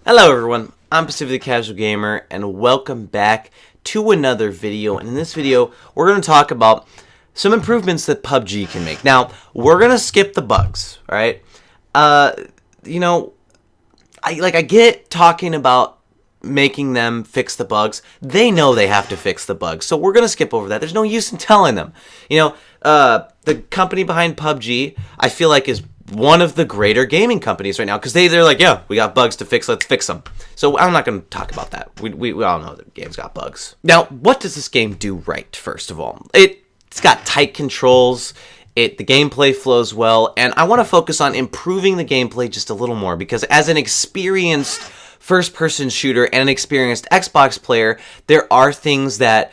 Hello everyone, I'm Pacific the Casual Gamer, and welcome back to another video. And in this video, we're going to talk about some improvements that PUBG can make. Now, we're going to skip the bugs, alright? I get talking about making them fix the bugs. They know they have to fix the bugs, so we're going to skip over that. There's no use in telling them. The company behind PUBG, I feel like, is one of the greater gaming companies right now, because they're like, yeah, we got bugs to fix, let's fix them. So I'm not going to talk about that. We all know the game's got bugs. Now, what does this game do right, first of all? It's got tight controls, the gameplay flows well, and I want to focus on improving the gameplay just a little more, because as an experienced first-person shooter and an experienced Xbox player, there are things that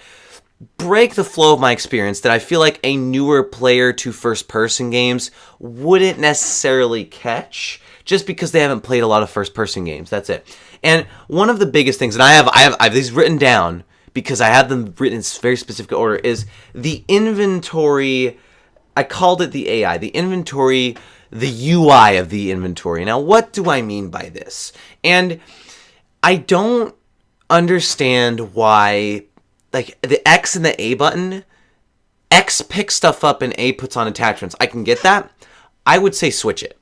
break the flow of my experience that I feel like a newer player to first-person games wouldn't necessarily catch, just because they haven't played a lot of first-person games. That's it. And one of the biggest things, and I have these written down because I have them written in very specific order, is the inventory. I called it the AI, the inventory, the UI of the inventory. Now, what do I mean by this? And I don't understand why, like, the X and the A button, X picks stuff up and A puts on attachments. I can get that. I would say switch it.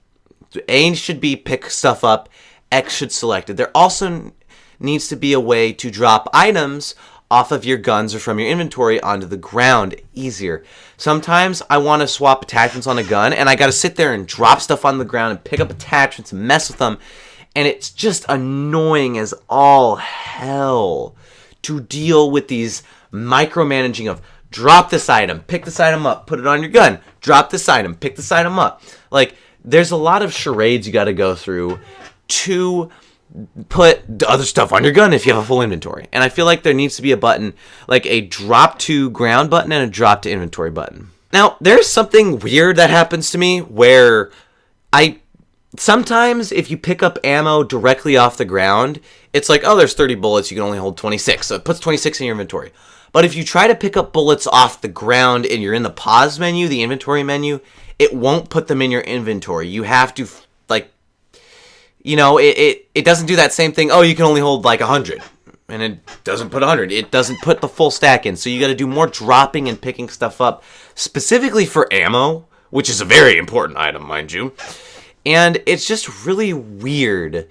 A should be pick stuff up, X should select it. There also needs to be a way to drop items off of your guns or from your inventory onto the ground easier. Sometimes I want to swap attachments on a gun, and I got to sit there and drop stuff on the ground and pick up attachments and mess with them, and it's just annoying as all hell to deal with these micromanaging of drop this item, pick this item up, put it on your gun, drop this item, pick this item up. Like, there's a lot of charades you got to go through to put the other stuff on your gun if you have a full inventory. And I feel like there needs to be a button, like a drop to ground button and a drop to inventory button. Now, there's something weird that happens to me where sometimes if you pick up ammo directly off the ground, it's like, oh, there's 30 bullets, you can only hold 26, so it puts 26 in your inventory. But if you try to pick up bullets off the ground and you're in the pause menu, the inventory menu, it won't put them in your inventory. You have to, it doesn't do that same thing, oh, you can only hold like 100, and it doesn't put 100. It doesn't put the full stack in, so you got to do more dropping and picking stuff up, specifically for ammo, which is a very important item, mind you. And it's just really weird,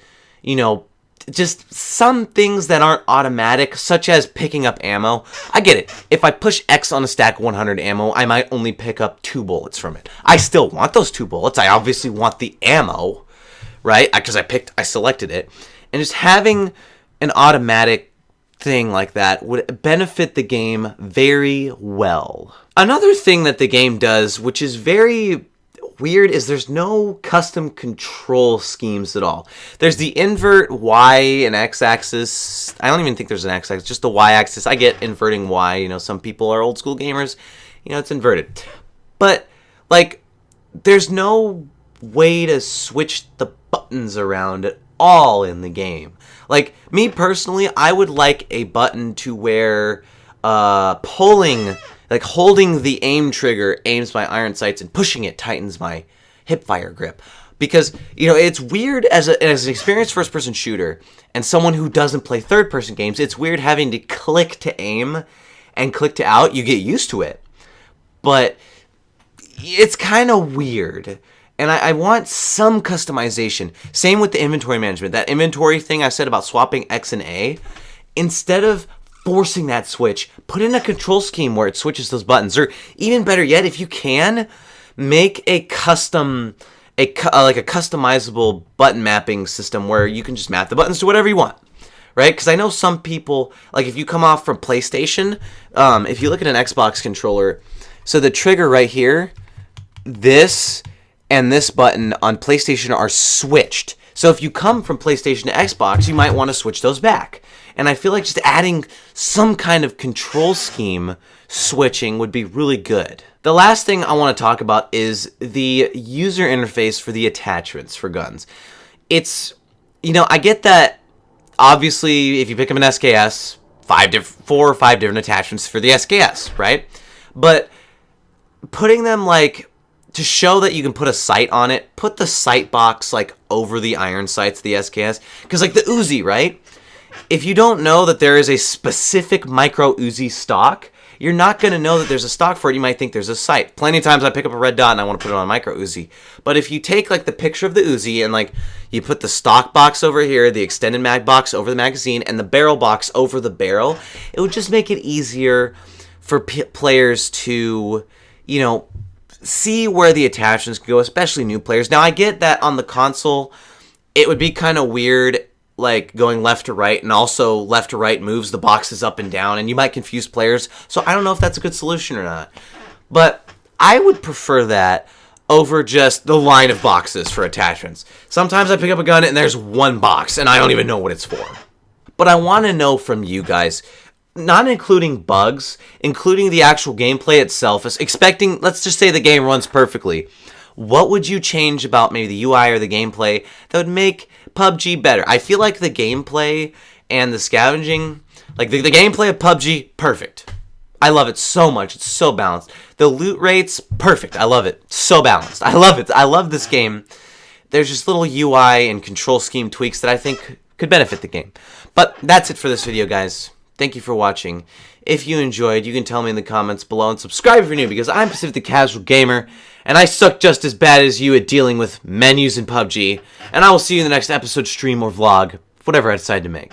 just some things that aren't automatic, such as picking up ammo. I get it. If I push X on a stack 100 ammo, I might only pick up 2 bullets from it. I still want those 2 bullets. I obviously want the ammo, right? Because I selected it. And just having an automatic thing like that would benefit the game very well. Another thing that the game does, which is very weird, is there's no custom control schemes at all. There's the invert Y and X axis. I don't even think there's an X axis, just the Y axis. I get inverting Y. Some people are old school gamers. It's inverted. But, there's no way to switch the buttons around at all in the game. Me personally, I would like a button to where holding the aim trigger aims my iron sights and pushing it tightens my hipfire grip. Because, it's weird as an experienced first-person shooter and someone who doesn't play third-person games, it's weird having to click to aim and click to out. You get used to it. But it's kind of weird. And I want some customization. Same with the inventory management. That inventory thing I said about swapping X and A. Instead of forcing that switch, put in a control scheme where it switches those buttons. Or even better yet, if you can, make a customizable button mapping system where you can just map the buttons to whatever you want. Right? Because I know some people, if you come off from PlayStation, if you look at an Xbox controller, so the trigger right here, this and this button on PlayStation are switched. So if you come from PlayStation to Xbox, you might want to switch those back. And I feel like just adding some kind of control scheme switching would be really good. The last thing I want to talk about is the user interface for the attachments for guns. It's, I get that, obviously, if you pick up an SKS, 4 or 5 different attachments for the SKS, right? But putting them to show that you can put a sight on it, put the sight box like over the iron sights, the SKS. Because like the Uzi, right? If you don't know that there is a specific micro Uzi stock, you're not going to know that there's a stock for it. You might think there's a sight. Plenty of times I pick up a red dot and I want to put it on a micro Uzi. But if you take like the picture of the Uzi and like you put the stock box over here, the extended mag box over the magazine, and the barrel box over the barrel, it would just make it easier for players to, you know, see where the attachments can go, especially new players. Now, I get that on the console, it would be kind of weird, like going left to right, and also left to right moves the boxes up and down, and you might confuse players. So I don't know if that's a good solution or not. But I would prefer that over just the line of boxes for attachments. Sometimes I pick up a gun and there's one box, and I don't even know what it's for. But I want to know from you guys, not including bugs, including the actual gameplay itself, is expecting, let's just say the game runs perfectly. What would you change about maybe the UI or the gameplay that would make PUBG better? I feel like the gameplay and the scavenging, like the gameplay of PUBG, perfect. I love it so much. It's so balanced. The loot rates, perfect. I love it. So balanced. I love it. I love this game. There's just little UI and control scheme tweaks that I think could benefit the game. But that's it for this video, guys. Thank you for watching. If you enjoyed, you can tell me in the comments below, and subscribe if you're new, because I'm Pacific the Casual Gamer, and I suck just as bad as you at dealing with menus in PUBG, and I will see you in the next episode, stream, or vlog, whatever I decide to make.